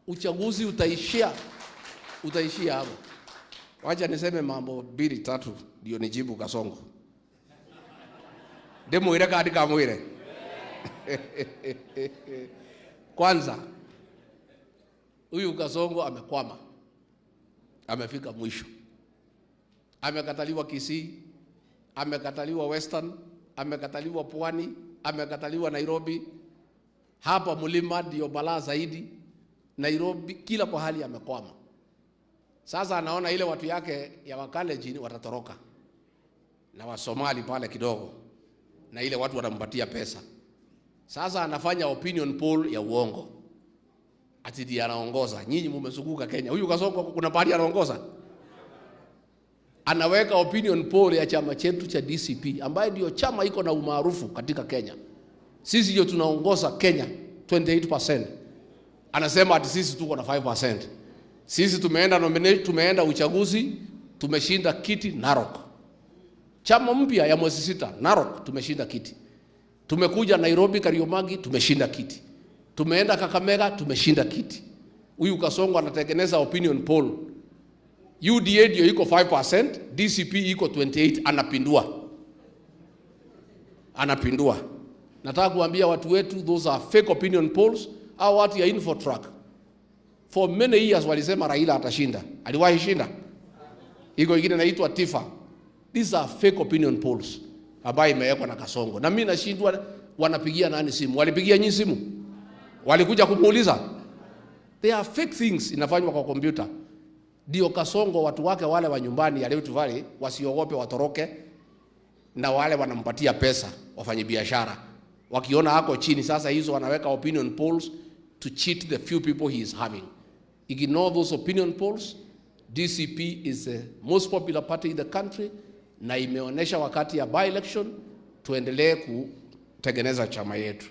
uchaguzi utaishia hapo. Wacha niseme mambo 2-3 ndio nijibu Kasongo. Demo ile kadi kama ile. Kwanza, huyu Kasongo amekwama. Amefika mwisho. Amekataliwa Kisii, amekataliwa Western, amekataliwa Pwani, amekataliwa Nairobi. Hapa mlima ndio balaa zaidi. Nairobi kila pahali amekwama. Sasa anaona ile watu yake ya Wakalenjin watatoroka. Na Wasomali pale kidogo. Na ile watu watampatia pesa. Sasa anafanya opinion poll ya uongo. Ati ndiye anaongoza. Nyinyi mmezunguka Kenya. Huyu Kasongo kuna pahali anaongoza? Anaweka opinion poll ya chama chetu cha DCP ambaye ndio chama iko na umaarufu katika Kenya. Sisi ndio tunaongoza Kenya 28%. Anasema ati sisi tuko na 5%. Sisi tumeenda uchaguzi, tumeshinda kiti Narok. Chama mpya ya mwezi 6, Narok tumeshinda kiti. Tumekuja Nairobi Kariomagi tumeshinda kiti. Tumeenda Kakamega tumeshinda kiti. Huyu Kasongo anatengeneza opinion poll. UDA ndio iko 5%, DCP iko 28, anapindua. Nataka kuambia watu wetu those are fake opinion polls au watu ya infortrack. For many years walisema Raila atashinda. Aliwahi shinda? Iko ingine inaitwa Tifa. These are fake opinion polls ambayo imewekwa na Kasongo. Na mimi nashindwa wanapigia nani simu? Walipigia nyinyi simu? Walikuja kumuuliza? They are fake things inafanywa kwa kompyuta. Ndio Kasongo watu wake wale wa nyumbani ya Rift Valley wasiogope watoroke, na wale wanampatia pesa wafanye biashara. Wakiona hako chini sasa hizo wanaweka opinion polls to cheat the few people he is having. Ignore those opinion polls. DCP is the most popular party in the country na imeonesha wakati ya by election tuendelee kutengeneza chama yetu.